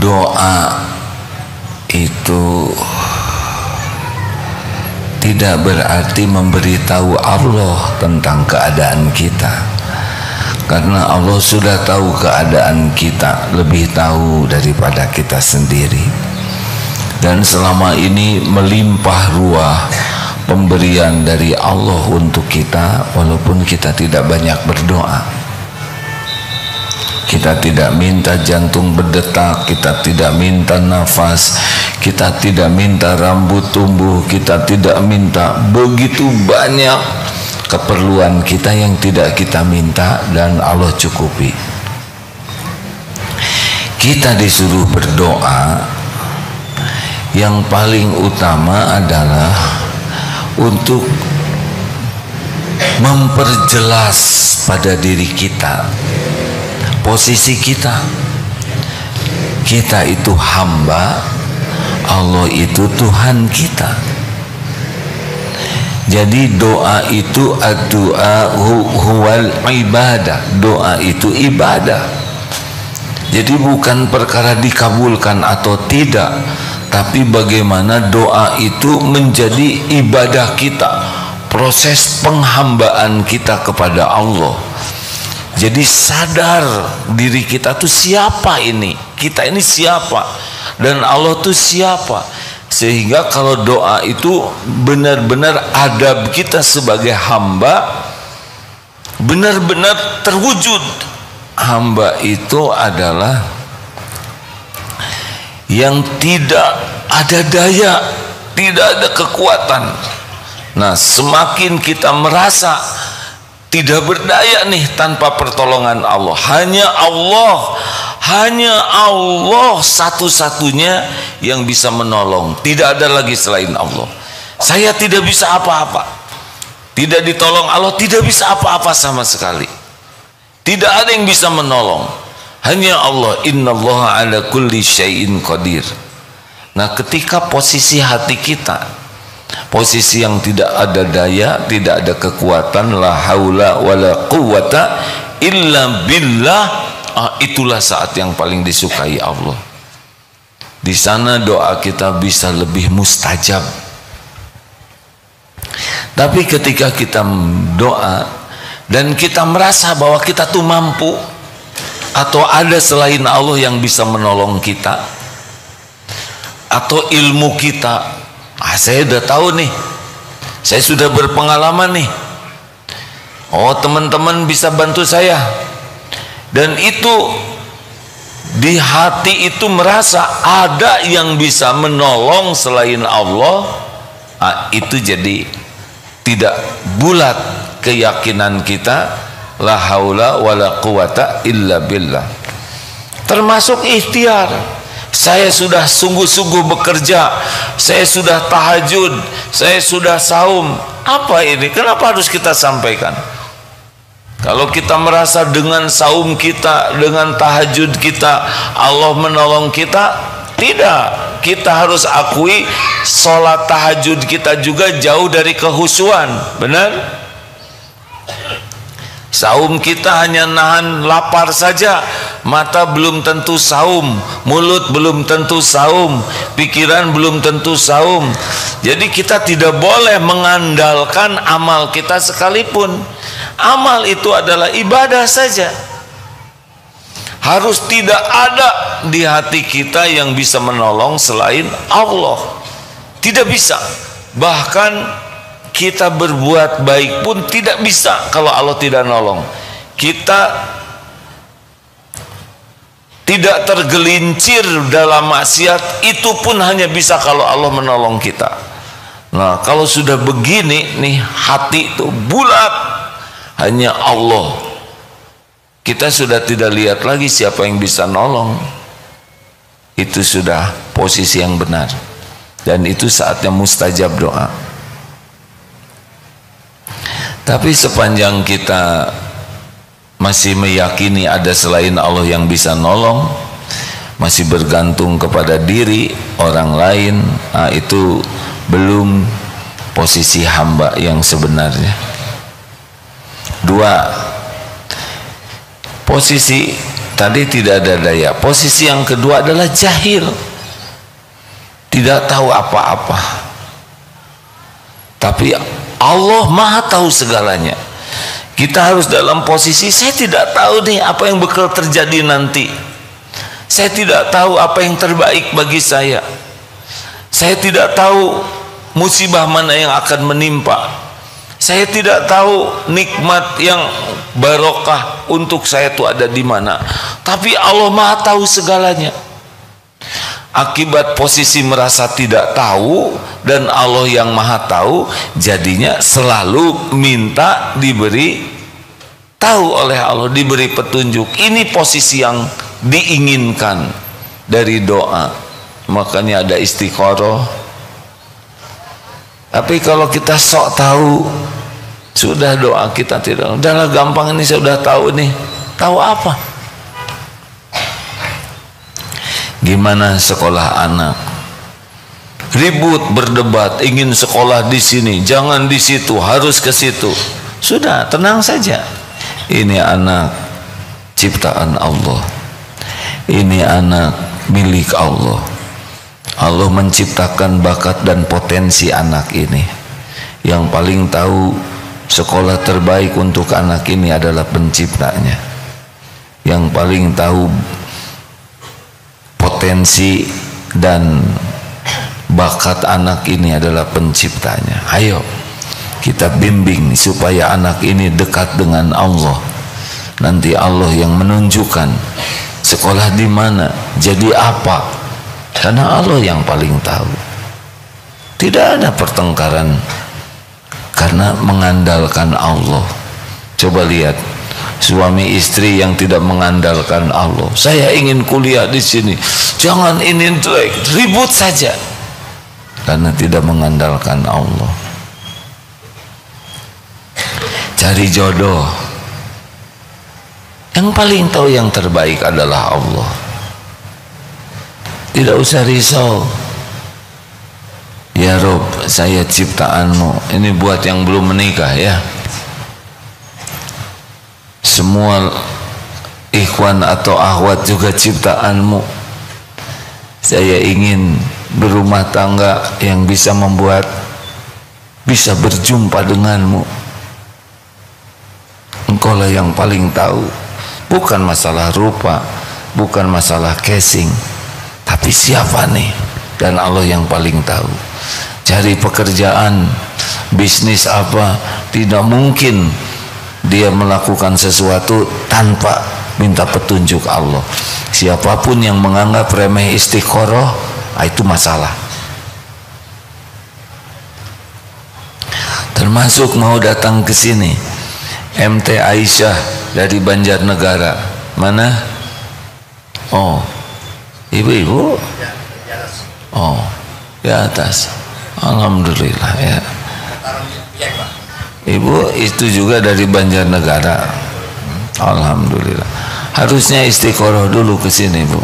doa itu tidak berarti memberitahu Allah tentang keadaan kita, karena Allah sudah tahu keadaan kita, lebih tahu daripada kita sendiri. Dan selama ini melimpah ruah pemberian dari Allah untuk kita, walaupun kita tidak banyak berdoa. Kita tidak minta jantung berdetak, kita tidak minta nafas, kita tidak minta rambut tumbuh, kita tidak minta begitu banyak keperluan kita yang tidak kita minta dan Allah cukupi. Kita disuruh berdoa, yang paling utama adalah untuk memperjelas pada diri kita posisi kita. Kita itu hamba, Allah itu Tuhan kita. Jadi doa itu ad-du'a huwal ibadah. Doa itu ibadah. Jadi bukan perkara dikabulkan atau tidak, tapi bagaimana doa itu menjadi ibadah kita, proses penghambaan kita kepada Allah. Jadi sadar diri kita tuh siapa ini, kita ini siapa, dan Allah tuh siapa. Sehingga kalau doa itu benar-benar adab kita sebagai hamba benar-benar terwujud. Hamba itu adalah yang tidak ada daya, tidak ada kekuatan. Nah, semakin kita merasa tidak berdaya nih tanpa pertolongan Allah, hanya Allah satu-satunya yang bisa menolong, tidak ada lagi selain Allah. Saya tidak bisa apa-apa, tidak ditolong Allah, tidak bisa apa-apa sama sekali, tidak ada yang bisa menolong, hanya Allah. Innallaha ala kulli syai'in qadir. Nah, ketika posisi hati kita posisi yang tidak ada daya, tidak ada kekuatan, la haula wala quwata illa billah, itulah saat yang paling disukai Allah. Di sana doa kita bisa lebih mustajab. Tapi ketika kita doa dan kita merasa bahwa kita tuh mampu atau ada selain Allah yang bisa menolong kita, atau ilmu kita, saya udah tahu nih, saya sudah berpengalaman nih, oh teman-teman bisa bantu saya, dan itu di hati itu merasa ada yang bisa menolong selain Allah, itu jadi tidak bulat keyakinan kita, la haula wala quwata illa billah. Termasuk ikhtiar. Saya sudah sungguh-sungguh bekerja, saya sudah tahajud, saya sudah saum. Apa ini? Kenapa harus kita sampaikan? Kalau kita merasa dengan saum kita, dengan tahajud kita, Allah menolong kita, tidak. Kita harus akui sholat tahajud kita juga jauh dari kehusuan, benar? Saum kita hanya nahan lapar saja, mata belum tentu saum, mulut belum tentu saum, pikiran belum tentu saum. Jadi kita tidak boleh mengandalkan amal kita sekalipun. Amal itu adalah ibadah saja. Harus tidak ada di hati kita yang bisa menolong selain Allah. Tidak bisa. Bahkan kita berbuat baik pun tidak bisa kalau Allah tidak nolong. Kita tidak tergelincir dalam maksiat, itu pun hanya bisa kalau Allah menolong kita. Nah, kalau sudah begini nih, hati itu bulat, hanya Allah, kita sudah tidak lihat lagi siapa yang bisa nolong. Itu sudah posisi yang benar, dan itu saatnya mustajab doa. Tapi sepanjang kita masih meyakini ada selain Allah yang bisa nolong, masih bergantung kepada diri orang lain, itu belum posisi hamba yang sebenarnya. Dua, posisi tadi tidak ada daya. Posisi yang kedua adalah jahil, tidak tahu apa-apa. Tapi Allah Maha tahu segalanya. Kita harus dalam posisi, saya tidak tahu nih apa yang bakal terjadi nanti. Saya tidak tahu apa yang terbaik bagi saya. Saya tidak tahu musibah mana yang akan menimpa. Saya tidak tahu nikmat yang barokah untuk saya itu ada di mana. Tapi Allah Maha tahu segalanya. Akibat posisi merasa tidak tahu dan Allah yang Maha tahu, jadinya selalu minta diberi tahu oleh Allah, diberi petunjuk. Ini posisi yang diinginkan dari doa. Makanya ada istikharah. Tapi kalau kita sok tahu, sudah doa kita tidak, udahlah gampang, ini saya sudah tahu nih. Tahu apa? Gimana sekolah anak? Ribut, berdebat, ingin sekolah di sini, jangan di situ, harus ke situ. Sudah, tenang saja. Ini anak ciptaan Allah. Ini anak milik Allah. Allah menciptakan bakat dan potensi anak ini. Yang paling tahu sekolah terbaik untuk anak ini adalah penciptanya. Yang paling tahu potensi dan bakat anak ini adalah penciptanya. Ayo kita bimbing supaya anak ini dekat dengan Allah. Nanti Allah yang menunjukkan sekolah di mana, jadi apa, karena Allah yang paling tahu. Tidak ada pertengkaran karena mengandalkan Allah. Coba lihat suami istri yang tidak mengandalkan Allah. Saya ingin kuliah di sini, jangan ini, ribut saja karena tidak mengandalkan Allah. Cari jodoh, yang paling tahu yang terbaik adalah Allah. Tidak usah risau. Ya Rob, saya ciptaanmu. Ini buat yang belum menikah ya. Semua ikhwan atau akhwat juga ciptaanmu. Saya ingin berumah tangga yang bisa membuat bisa berjumpa denganmu. Engkaulah yang paling tahu. Bukan masalah rupa, bukan masalah casing, tapi siapa nih? Dan Allah yang paling tahu. Cari pekerjaan, bisnis apa, tidak mungkin dia melakukan sesuatu tanpa minta petunjuk Allah. Siapapun yang menganggap remeh istikharah, itu masalah. Termasuk mau datang ke sini, MT Aisyah dari Banjarnegara. Mana? Oh, ibu-ibu? Oh, di atas. Alhamdulillah ya. Ibu itu juga dari Banjarnegara. Alhamdulillah. Harusnya istikharah dulu ke sini, Bu.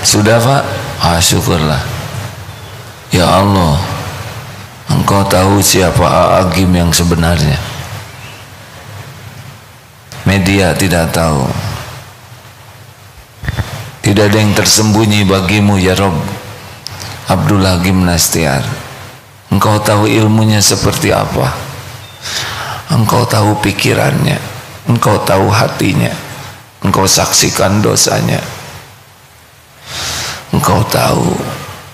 Sudah, Pak? Ah, syukurlah. Ya Allah, Engkau tahu siapa Agim yang sebenarnya. Media tidak tahu. Tidak ada yang tersembunyi bagimu ya Rob. Abdul Hakim Nastiar, Engkau tahu ilmunya seperti apa. Engkau tahu pikirannya, Engkau tahu hatinya, Engkau saksikan dosanya, Engkau tahu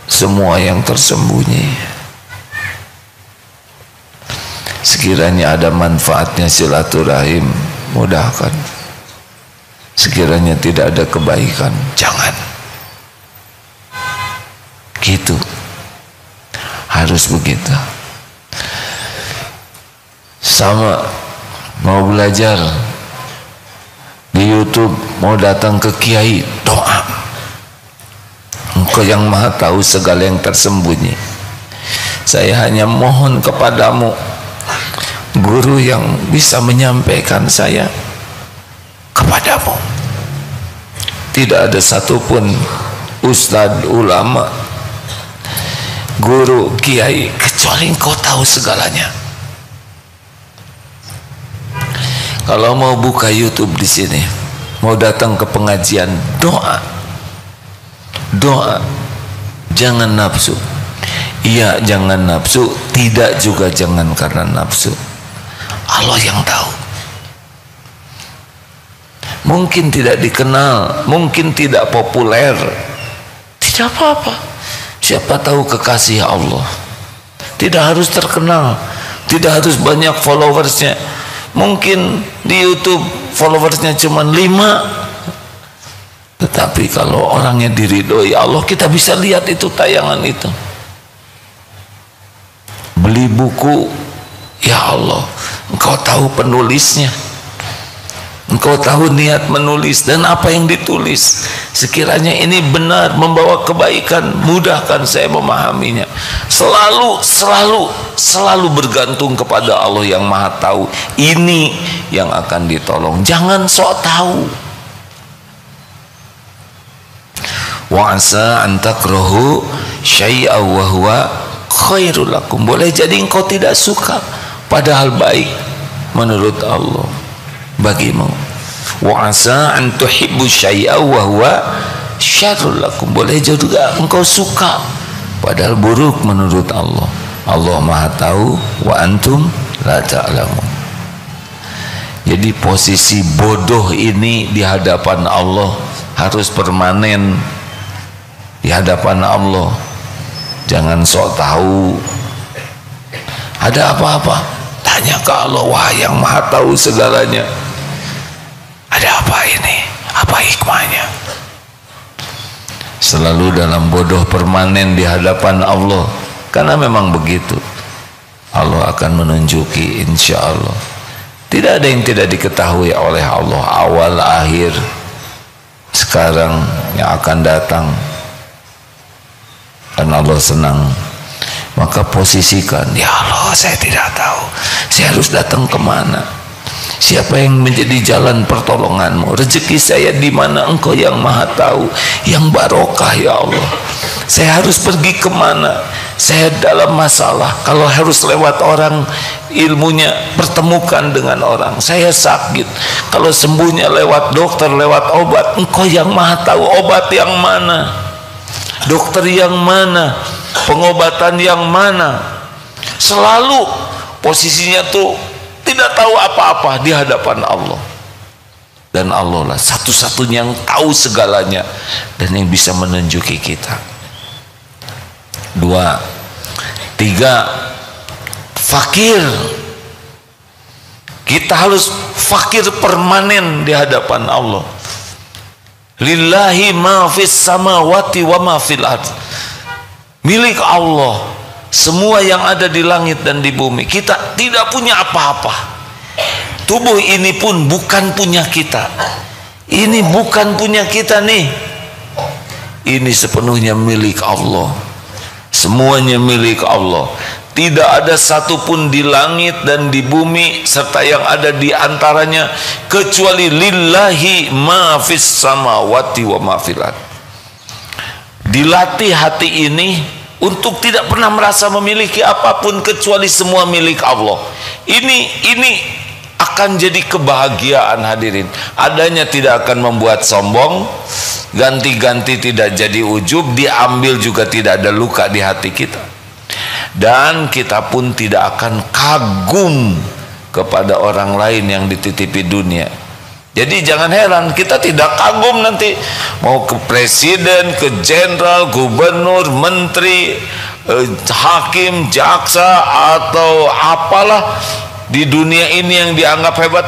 semua yang tersembunyi. Sekiranya ada manfaatnya silaturahim, mudahkan. Sekiranya tidak ada kebaikan, jangan. Gitu. Harus begitu. Sama mau belajar di YouTube, mau datang ke kiai, doa. Engkau yang Maha tahu segala yang tersembunyi. Saya hanya mohon kepadamu, guru yang bisa menyampaikan saya kepadamu. Tidak ada satupun ustadz, ulama, guru, kiai, kecuali Engkau tahu segalanya. Kalau mau buka YouTube di sini, mau datang ke pengajian, doa, jangan nafsu. Iya, jangan nafsu, tidak juga jangan karena nafsu. Allah yang tahu. Mungkin tidak dikenal, mungkin tidak populer, tidak apa-apa. Siapa tahu kekasih Allah. Tidak harus terkenal, tidak harus banyak followersnya. Mungkin di YouTube followersnya cuma 5, tetapi kalau orangnya diridhoi Allah, kita bisa lihat itu tayangan itu. Beli buku, ya Allah, Engkau tahu penulisnya, Engkau tahu niat menulis dan apa yang ditulis. Sekiranya ini benar membawa kebaikan, mudahkan saya memahaminya. Selalu bergantung kepada Allah yang Maha Tahu. Ini yang akan ditolong. Jangan sok tahu. Wa asa an takrahu syai'a wa huwa khairul lakum. Boleh jadi engkau tidak suka, padahal baik menurut Allah bagimu. Wa asa an tuhibbu syai'a wa huwa syarrul lakum. Boleh juga engkau suka, padahal buruk menurut Allah. Allah Maha tahu, wa antum la ta'lamun. Jadi posisi bodoh ini di hadapan Allah harus permanen di hadapan Allah. Jangan sok tahu. Ada apa-apa, tanya ke Allah, wah yang Maha tahu segalanya. Ada apa ini? Apa hikmahnya? Selalu dalam bodoh permanen di hadapan Allah, karena memang begitu. Allah akan menunjuki, insya Allah. Tidak ada yang tidak diketahui oleh Allah, awal, akhir, sekarang, yang akan datang. Dan Allah senang. Maka posisikan, ya Allah, saya tidak tahu saya harus datang kemana. Siapa yang menjadi jalan pertolonganmu? Rezeki saya di mana? Engkau yang Maha tahu, yang barokah, ya Allah. Saya harus pergi kemana? Saya dalam masalah, kalau harus lewat orang, ilmunya pertemukan dengan orang. Saya sakit, kalau sembuhnya lewat dokter, lewat obat. Engkau yang Maha tahu, obat yang mana, dokter yang mana, pengobatan yang mana. Selalu posisinya tuh tidak tahu apa-apa di hadapan Allah. Dan Allah lah satu-satunya yang tahu segalanya dan yang bisa menunjuki kita. 2, 3, fakir. Kita harus fakir permanen di hadapan Allah. Lillahi ma fis samawati wa ma fil ard. Milik Allah semua yang ada di langit dan di bumi. Kita tidak punya apa-apa. Tubuh ini pun bukan punya kita. Ini bukan punya kita nih. Ini sepenuhnya milik Allah. Semuanya milik Allah. Tidak ada satupun di langit dan di bumi serta yang ada di antaranya kecuali lillahi ma fis samawati wa ma fil ard. Dilatih hati ini untuk tidak pernah merasa memiliki apapun kecuali semua milik Allah. Ini akan jadi kebahagiaan, hadirin. Adanya tidak akan membuat sombong, ganti-ganti tidak jadi ujub, diambil juga tidak ada luka di hati kita. Dan kita pun tidak akan kagum kepada orang lain yang dititipi dunia. Jadi jangan heran kita tidak kagum nanti mau ke presiden, ke jenderal, gubernur, menteri, hakim, jaksa atau apalah di dunia ini yang dianggap hebat.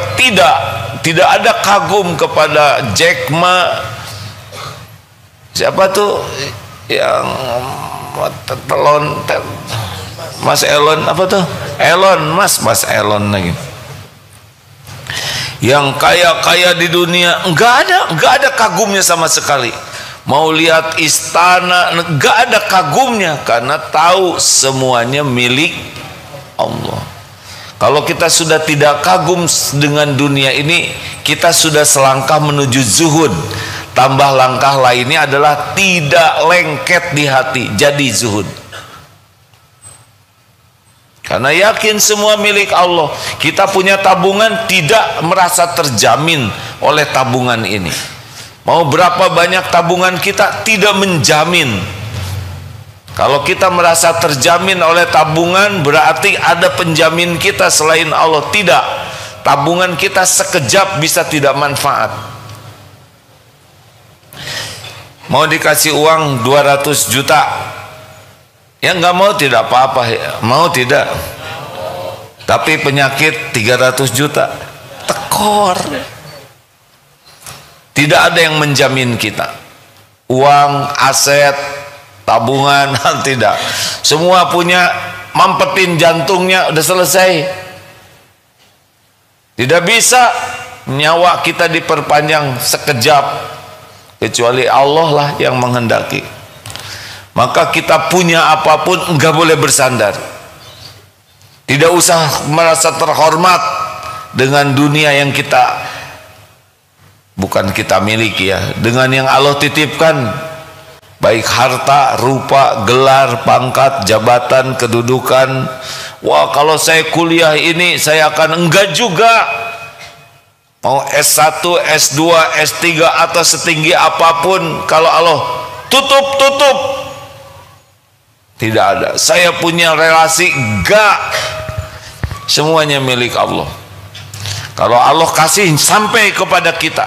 Tidak ada kagum kepada Jack Ma, siapa tuh yang telon, Mas Elon, apa tuh Elon, Mas Elon lagi, yang kaya-kaya di dunia. Enggak ada kagumnya sama sekali. Mau lihat istana, enggak ada kagumnya, karena tahu semuanya milik Allah. Kalau kita sudah tidak kagum dengan dunia ini, kita sudah selangkah menuju zuhud. Tambah langkah lainnya adalah tidak lengket di hati, jadi zuhud. Karena yakin semua milik Allah. Kita punya tabungan, tidak merasa terjamin oleh tabungan ini. Mau berapa banyak tabungan kita tidak menjamin. Kalau kita merasa terjamin oleh tabungan, berarti ada penjamin kita selain Allah. Tidak. Tabungan kita sekejap bisa tidak manfaat. Mau dikasih uang 200 juta, ya nggak mau tidak apa-apa, mau tidak. Tapi penyakit 300 juta, tekor. Tidak ada yang menjamin kita. Uang, aset, tabungan, tidak. Semua punya, mampetin jantungnya, udah selesai. Tidak bisa nyawa kita diperpanjang sekejap, kecuali Allah lah yang menghendaki. Maka kita punya apapun enggak boleh bersandar. Tidak usah merasa terhormat dengan dunia yang kita bukan kita miliki ya, dengan yang Allah titipkan, baik harta, rupa, gelar, pangkat, jabatan, kedudukan. Wah, kalau saya kuliah ini saya akan, enggak juga. Mau S1, S2, S3 atau setinggi apapun, kalau Allah tutup. Tidak ada. Saya punya relasi, enggak. Semuanya milik Allah. Kalau Allah kasih sampai kepada kita.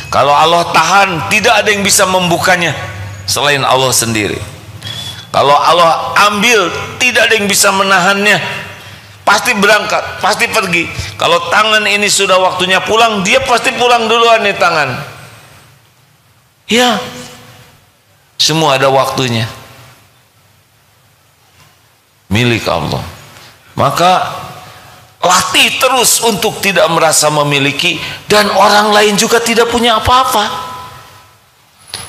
Kalau Allah tahan, tidak ada yang bisa membukanya selain Allah sendiri. Kalau Allah ambil, tidak ada yang bisa menahannya. Pasti berangkat, pasti pergi. Kalau tangan ini sudah waktunya pulang, dia pasti pulang duluan nih tangan. Ya, semua ada waktunya. Milik Allah. Maka latih terus untuk tidak merasa memiliki, dan orang lain juga tidak punya apa-apa.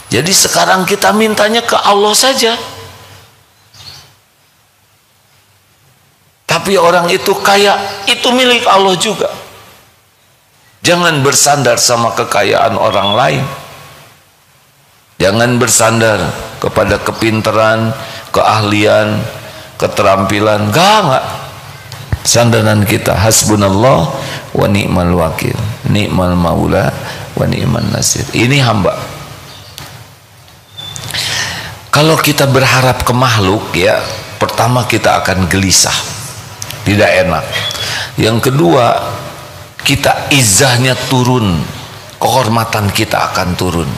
Jadi sekarang kita mintanya ke Allah saja. Tapi orang itu kaya, itu milik Allah juga. Jangan bersandar sama kekayaan orang lain. Jangan bersandar kepada kepintaran, keahlian, keterampilan. Enggak. Sandaran kita hasbunallah wa ni'mal wakil, ni'mal maula wa ni'man nasir. Ini hamba. Kalau kita berharap ke makhluk, ya, pertama kita akan gelisah, tidak enak. Yang kedua, kita izahnya turun, kehormatan kita akan turun.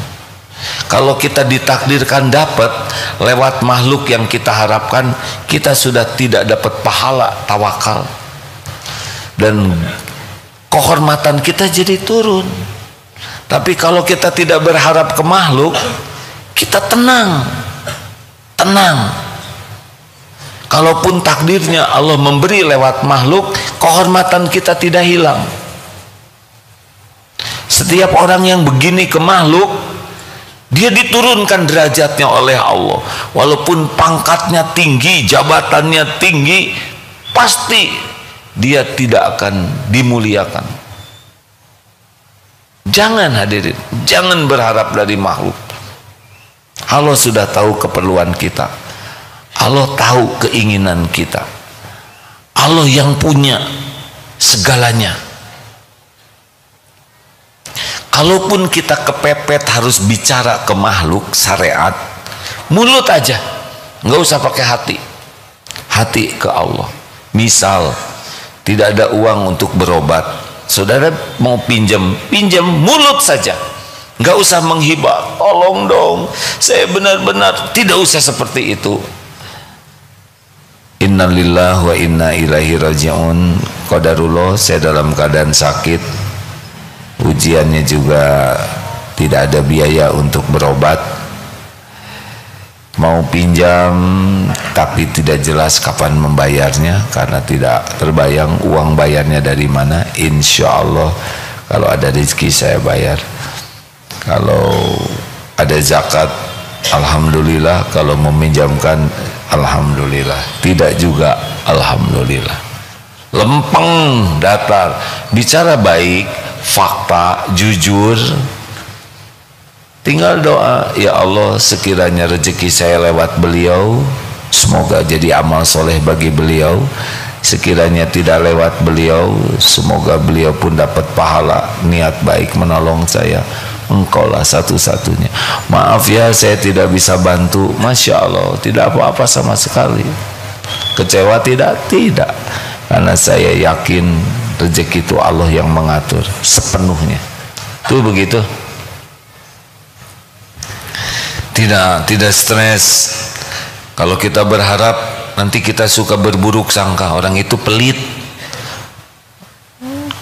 Kalau kita ditakdirkan dapat lewat makhluk yang kita harapkan, kita sudah tidak dapat pahala tawakal, dan kehormatan kita jadi turun. Tapi kalau kita tidak berharap ke makhluk, kita tenang. Kalaupun takdirnya Allah memberi lewat makhluk, kehormatan kita tidak hilang. Setiap orang yang begini ke makhluk, dia diturunkan derajatnya oleh Allah. Walaupun pangkatnya tinggi, jabatannya tinggi, pasti dia tidak akan dimuliakan. Jangan hadirin, jangan berharap dari makhluk. Allah sudah tahu keperluan kita. Allah tahu keinginan kita. Allah yang punya segalanya. Kalaupun kita kepepet harus bicara ke makhluk syariat, mulut aja, nggak usah pakai hati. Hati ke Allah. Misal tidak ada uang untuk berobat, saudara mau pinjam mulut saja, nggak usah menghibah. Tolong dong, saya benar-benar, tidak usah seperti itu. Innalillahi wa inna ilaihi raji'un. Qadarullah, saya dalam keadaan sakit, ujiannya juga tidak ada biaya untuk berobat. Mau pinjam tapi tidak jelas kapan membayarnya, karena tidak terbayang uang bayarnya dari mana. Insya Allah kalau ada rezeki saya bayar. Kalau ada zakat, alhamdulillah. Kalau meminjamkan, alhamdulillah. Tidak juga, alhamdulillah. Lempeng, datar, bicara baik, fakta, jujur. Tinggal doa, ya Allah, sekiranya rezeki saya lewat beliau, semoga jadi amal soleh bagi beliau, sekiranya tidak lewat beliau, semoga beliau pun dapat pahala niat baik menolong saya. Engkaulah satu-satunya. Maaf ya saya tidak bisa bantu. Masya Allah, tidak apa-apa sama sekali. Kecewa tidak? Tidak. Karena saya yakin rezeki itu Allah yang mengatur sepenuhnya. Itu begitu. Tidak stres. Kalau kita berharap nanti kita suka berburuk sangka orang itu pelit.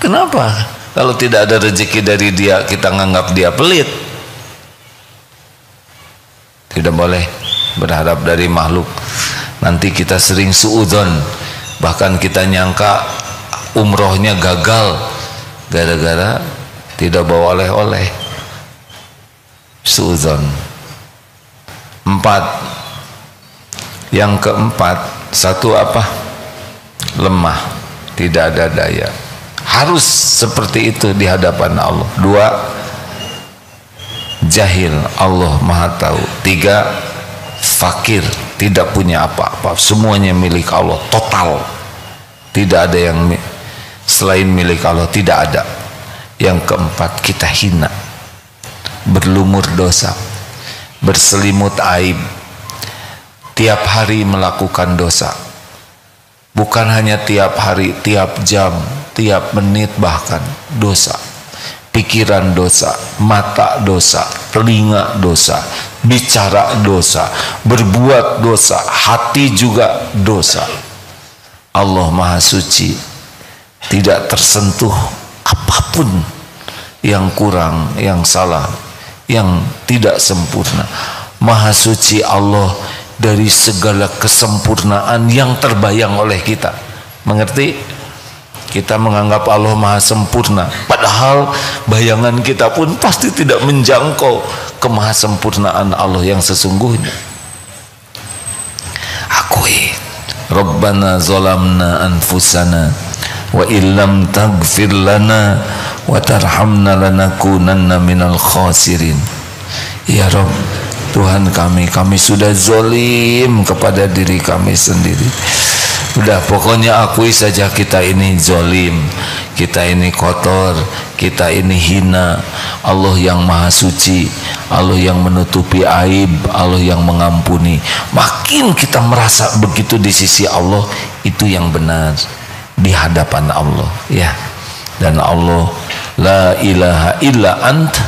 Kenapa? Kalau tidak ada rezeki dari dia kita nganggap dia pelit. Tidak boleh berharap dari makhluk. Nanti kita sering suudzon, bahkan kita nyangka umrohnya gagal gara-gara tidak bawa oleh-oleh. Suudzon. 4. Yang keempat, satu apa? Lemah, tidak ada daya. Harus seperti itu di hadapan Allah. 2, jahil, Allah Maha tahu. 3, fakir, tidak punya apa-apa, semuanya milik Allah total. Tidak ada yang selain milik Allah, tidak ada. Yang keempat, kita hina, berlumur dosa, berselimut aib, tiap hari melakukan dosa. Bukan hanya tiap hari, tiap jam, tiap menit bahkan dosa. Pikiran dosa, mata dosa, telinga dosa, bicara dosa, berbuat dosa, hati juga dosa. Allah Maha Suci, tidak tersentuh apapun yang kurang, yang salah, yang tidak sempurna. Maha Suci Allah dari segala kesempurnaan yang terbayang oleh kita. Mengerti? Kita menganggap Allah Maha sempurna, padahal bayangan kita pun pasti tidak menjangkau kemahasempurnaan Allah yang sesungguhnya. Akui, Rabbana zalamna anfusana wa illam taghfir lana wa tarhamna lanakunanna minal khasirin. Ya Rabb, Tuhan kami sudah zolim kepada diri kami sendiri. Udah, pokoknya akui saja kita ini zolim, kita ini kotor, kita ini hina. Allah yang Maha Suci, Allah yang menutupi aib, Allah yang mengampuni. Makin kita merasa begitu di sisi Allah, itu yang benar di hadapan Allah, ya. Dan Allah, la ilaha illa anta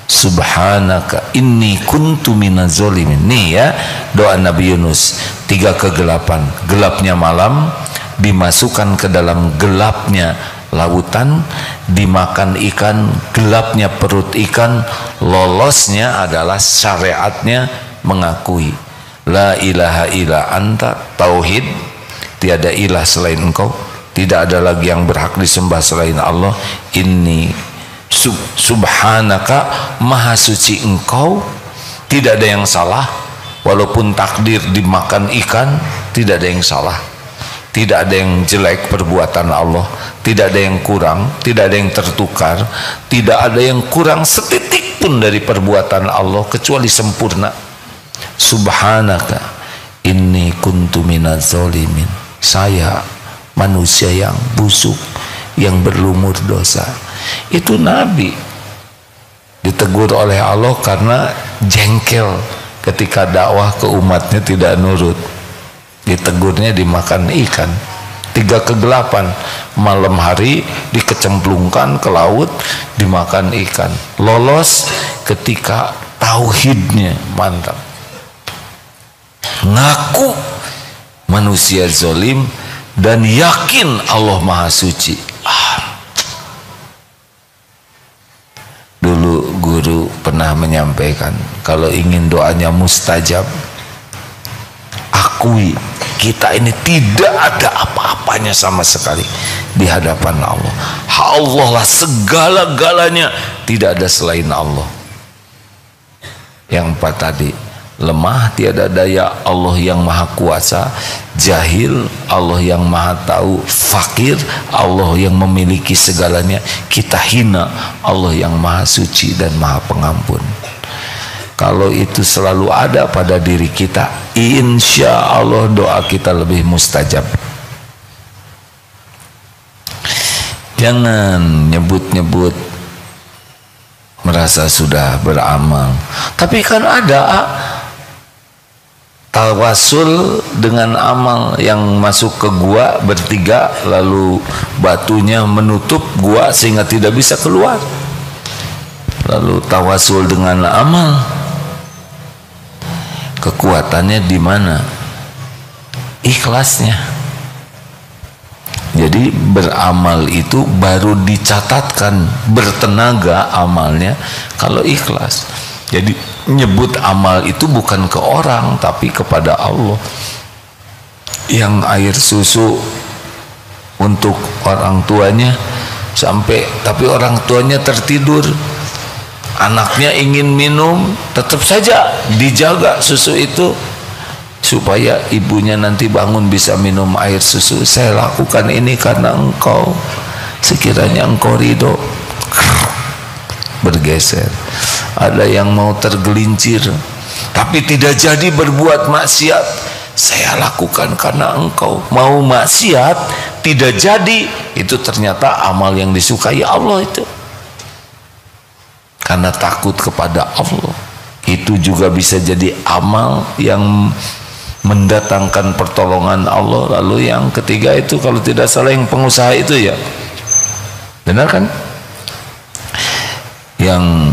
subhanaka inni kuntu minaz zalimin. Nih ya, doa Nabi Yunus. 3 kegelapan, gelapnya malam, dimasukkan ke dalam gelapnya lautan, dimakan ikan, gelapnya perut ikan, lolosnya adalah syariatnya mengakui la ilaha illa anta, tauhid, tiada ilah selain engkau, tidak ada lagi yang berhak disembah selain Allah. Inni subhanaka, Maha Suci engkau, tidak ada yang salah. Walaupun takdir dimakan ikan, tidak ada yang salah, tidak ada yang jelek perbuatan Allah, tidak ada yang kurang, tidak ada yang tertukar, tidak ada yang kurang setitik pun dari perbuatan Allah kecuali sempurna. Subhanaka inni kuntu minaz zalimin, saya manusia yang busuk, yang berlumur dosa. Itu Nabi ditegur oleh Allah karena jengkel ketika dakwah ke umatnya tidak nurut. Ditegurnya dimakan ikan. 3 kegelapan, malam hari dikecemplungkan ke laut, dimakan ikan. Lolos ketika tauhidnya mantap, ngaku manusia zolim dan yakin Allah Maha Suci. Dulu guru pernah menyampaikan, kalau ingin doanya mustajab, akui kita ini tidak ada apa-apanya sama sekali di hadapan Allah. Allah lah segala-galanya, tidak ada selain Allah. Yang 4 tadi, lemah, tiada daya, Allah yang Maha Kuasa. Jahil, Allah yang Maha Tahu. Fakir, Allah yang memiliki segalanya. Kita hina, Allah yang Maha Suci dan Maha Pengampun. Kalau itu selalu ada pada diri kita, insya Allah doa kita lebih mustajab. Jangan nyebut-nyebut merasa sudah beramal. Tapi kan ada tawasul dengan amal, yang masuk ke gua bertiga lalu batunya menutup gua sehingga tidak bisa keluar. Lalu tawasul dengan amal, kekuatannya di mana? Ikhlasnya. Jadi beramal itu baru dicatatkan bertenaga amalnya kalau ikhlas. Jadi nyebut amal itu bukan ke orang tapi kepada Allah. Yang air susu untuk orang tuanya sampai, tapi orang tuanya tertidur, anaknya ingin minum, tetap saja dijaga susu itu supaya ibunya nanti bangun bisa minum air susu. Saya lakukan ini karena engkau, sekiranya engkau ridho. Bergeser. Ada yang mau tergelincir tapi tidak jadi berbuat maksiat, saya lakukan karena engkau. Mau maksiat tidak jadi, itu ternyata amal yang disukai Allah itu, karena takut kepada Allah. Itu juga bisa jadi amal yang mendatangkan pertolongan Allah. Lalu yang ketiga itu kalau tidak salah yang pengusaha itu, ya benar kan, yang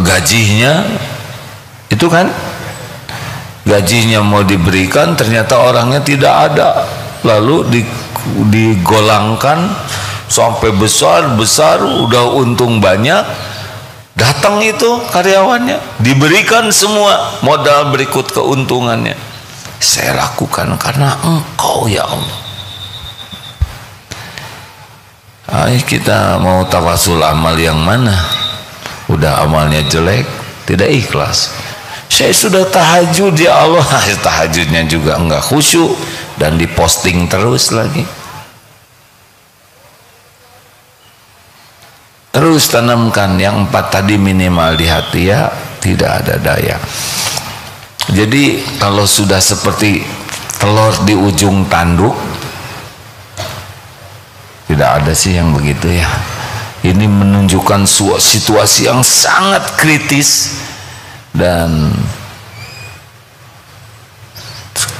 gajinya itu kan, gajinya mau diberikan ternyata orangnya tidak ada, lalu digolangkan sampai besar udah untung banyak, datang itu karyawannya, diberikan semua modal berikut keuntungannya. Saya lakukan karena engkau ya Allah. Kita mau tawasul amal yang mana? Udah amalnya jelek, tidak ikhlas. Saya sudah tahajud ya Allah, tahajudnya juga enggak khusyuk dan diposting terus lagi. Terus tanamkan yang 4 tadi minimal di hati, ya tidak ada daya. Jadi kalau sudah seperti telur di ujung tanduk, tidak ada sih yang begitu ya. Ini menunjukkan situasi yang sangat kritis, dan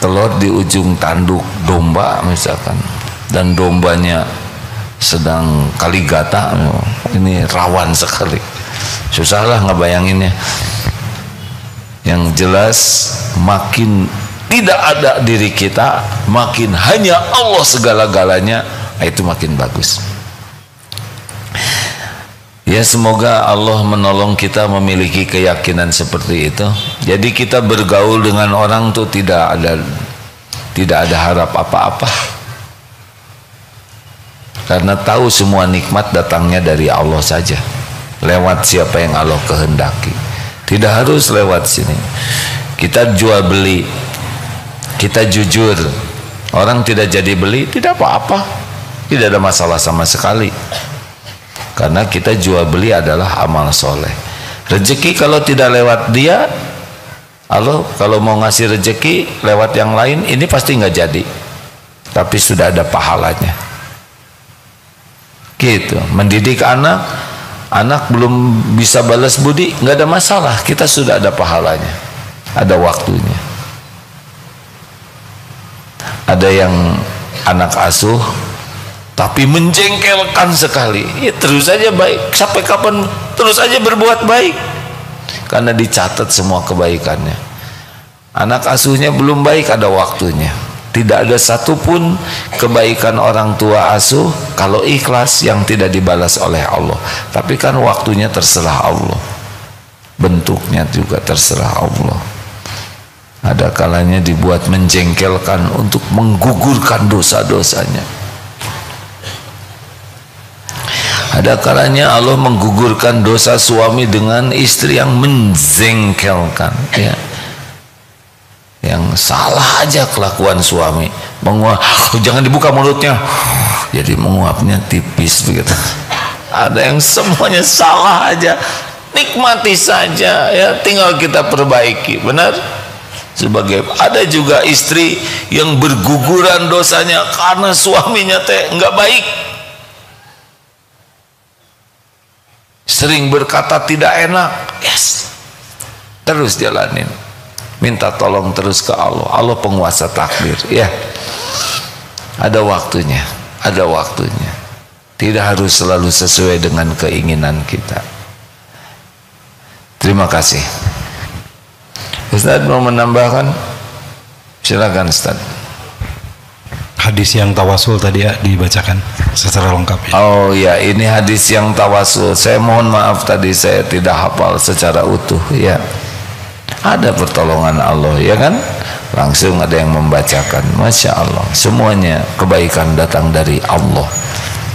telur di ujung tanduk domba misalkan, dan dombanya sedang kaligata, ini rawan sekali, susahlah ngebayanginnya. Yang jelas makin tidak ada diri kita, makin hanya Allah segala-galanya, itu makin bagus. Ya semoga Allah menolong kita memiliki keyakinan seperti itu. Jadi kita bergaul dengan orang tuh tidak ada harap apa-apa, karena tahu semua nikmat datangnya dari Allah saja, lewat siapa yang Allah kehendaki. Tidak harus lewat sini. Kita jual beli, kita jujur, orang tidak jadi beli, tidak apa-apa, tidak ada masalah sama sekali, karena kita jual beli adalah amal soleh. Rezeki kalau tidak lewat dia, Allah kalau mau ngasih rezeki lewat yang lain, ini pasti nggak jadi, tapi sudah ada pahalanya. Gitu. Mendidik anak belum bisa balas budi, nggak ada masalah, kita sudah ada pahalanya, ada waktunya. Ada yang anak asuh tapi menjengkelkan sekali, ya terus saja baik, sampai kapan terus saja berbuat baik, karena dicatat semua kebaikannya. Anak asuhnya belum baik, ada waktunya. Tidak ada satupun kebaikan orang tua asuh kalau ikhlas yang tidak dibalas oleh Allah. Tapi kan waktunya terserah Allah, bentuknya juga terserah Allah. Ada kalanya dibuat menjengkelkan untuk menggugurkan dosa-dosanya. Ada kalanya Allah menggugurkan dosa suami dengan istri yang menjengkelkan, ya, yang salah aja kelakuan suami, menguap, jangan dibuka mulutnya, jadi menguapnya tipis begitu. Ada yang semuanya salah aja, nikmati saja, ya tinggal kita perbaiki, benar. Sebagai ada juga istri yang berguguran dosanya karena suaminya teh nggak baik, sering berkata tidak enak, yes, terus jalanin, minta tolong terus ke Allah. Allah penguasa takdir, ya. Ada waktunya, ada waktunya. Tidak harus selalu sesuai dengan keinginan kita. Terima kasih. Ustaz mau menambahkan? Silakan Ustaz. Hadis yang tawasul tadi ya dibacakan secara lengkap ya. Oh ya, ini hadis yang tawasul. Saya mohon maaf tadi saya tidak hafal secara utuh ya. Ada pertolongan Allah ya kan? Langsung ada yang membacakan. Masya Allah, semuanya kebaikan datang dari Allah.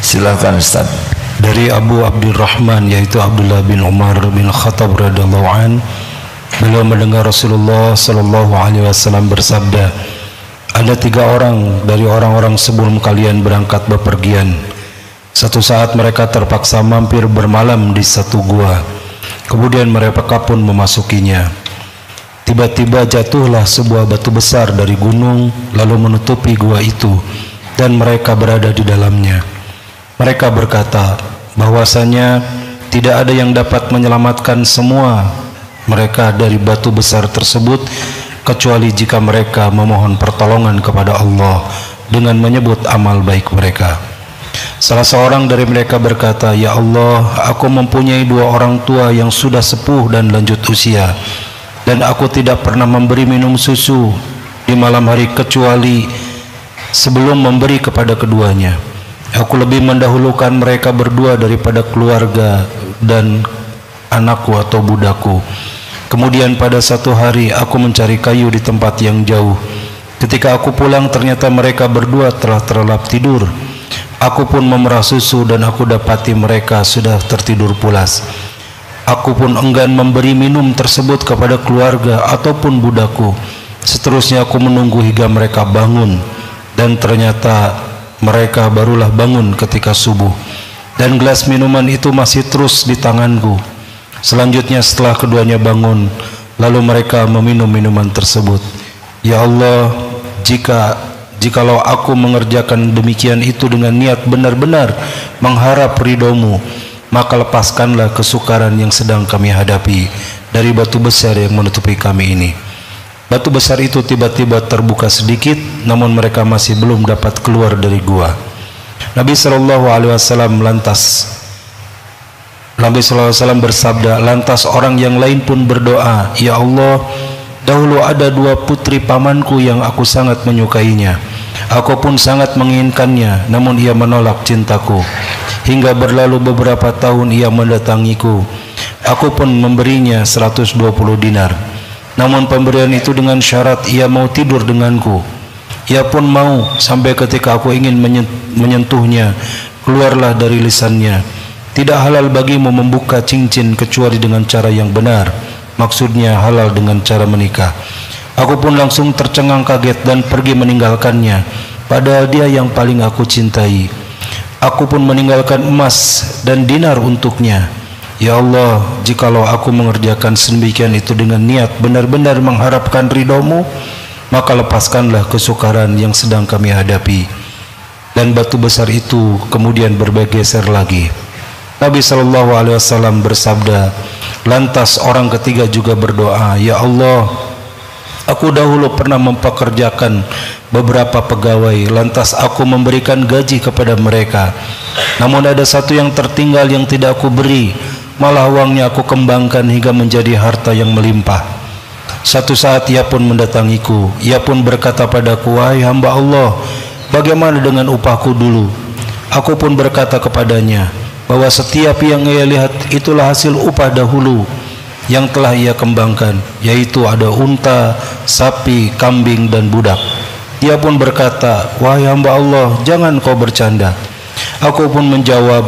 Silakan Ustaz. Dari Abu Abdurrahman yaitu Abdullah bin Umar bin Khattab radhiyallahu an, beliau mendengar Rasulullah sallallahu alaihi wasallam bersabda, ada 3 orang dari orang-orang sebelum kalian berangkat bepergian. Satu saat mereka terpaksa mampir bermalam di satu gua. Kemudian mereka pun memasukinya. Tiba-tiba jatuhlah sebuah batu besar dari gunung lalu menutupi gua itu, dan mereka berada di dalamnya. Mereka berkata bahwasanya tidak ada yang dapat menyelamatkan semua mereka dari batu besar tersebut kecuali jika mereka memohon pertolongan kepada Allah dengan menyebut amal baik mereka. Salah seorang dari mereka berkata, ya Allah, aku mempunyai 2 orang tua yang sudah sepuh dan lanjut usia, dan aku tidak pernah memberi minum susu di malam hari kecuali sebelum memberi kepada keduanya. Aku lebih mendahulukan mereka berdua daripada keluarga dan anakku atau budakku. Kemudian pada satu hari aku mencari kayu di tempat yang jauh. Ketika aku pulang ternyata mereka berdua telah terlelap tidur. Aku pun memerah susu dan aku dapati mereka sudah tertidur pulas. Aku pun enggan memberi minum tersebut kepada keluarga ataupun budakku. Seterusnya aku menunggu hingga mereka bangun, dan ternyata mereka barulah bangun ketika subuh, dan gelas minuman itu masih terus di tanganku. Selanjutnya setelah keduanya bangun, lalu mereka meminum minuman tersebut. Ya Allah, jikalau aku mengerjakan demikian itu dengan niat benar-benar mengharap ridhomu, maka lepaskanlah kesukaran yang sedang kami hadapi dari batu besar yang menutupi kami ini. Batu besar itu tiba-tiba terbuka sedikit, namun mereka masih belum dapat keluar dari gua. Nabi SAW bersabda, lantas orang yang lain pun berdoa, ya Allah, dahulu ada 2 putri pamanku yang aku sangat menyukainya. Aku pun sangat menginginkannya, namun ia menolak cintaku. Hingga berlalu beberapa tahun ia mendatangiku. Aku pun memberinya 120 dinar. Namun pemberian itu dengan syarat ia mau tidur denganku. Ia pun mau, sampai ketika aku ingin menyentuhnya, keluarlah dari lisannya, tidak halal bagimu membuka cincin kecuali dengan cara yang benar. Maksudnya halal dengan cara menikah. Aku pun langsung tercengang kaget dan pergi meninggalkannya, padahal dia yang paling aku cintai. Aku pun meninggalkan emas dan dinar untuknya. Ya Allah, jikalau aku mengerjakan sedemikian itu dengan niat benar-benar mengharapkan ridhomu, maka lepaskanlah kesukaran yang sedang kami hadapi. Dan batu besar itu kemudian bergeser lagi. Nabi SAW bersabda, lantas orang ketiga juga berdoa, ya Allah, aku dahulu pernah mempekerjakan beberapa pegawai, lantas aku memberikan gaji kepada mereka. Namun ada satu yang tertinggal yang tidak aku beri, malah uangnya aku kembangkan hingga menjadi harta yang melimpah. Satu saat ia pun mendatangiku. Ia pun berkata padaku, wahai hamba Allah, bagaimana dengan upahku dulu? Aku pun berkata kepadanya bahwa setiap yang ia lihat itulah hasil upah dahulu yang telah ia kembangkan, yaitu ada unta, sapi, kambing, dan budak. Ia pun berkata, wahai hamba Allah, jangan kau bercanda. Aku pun menjawab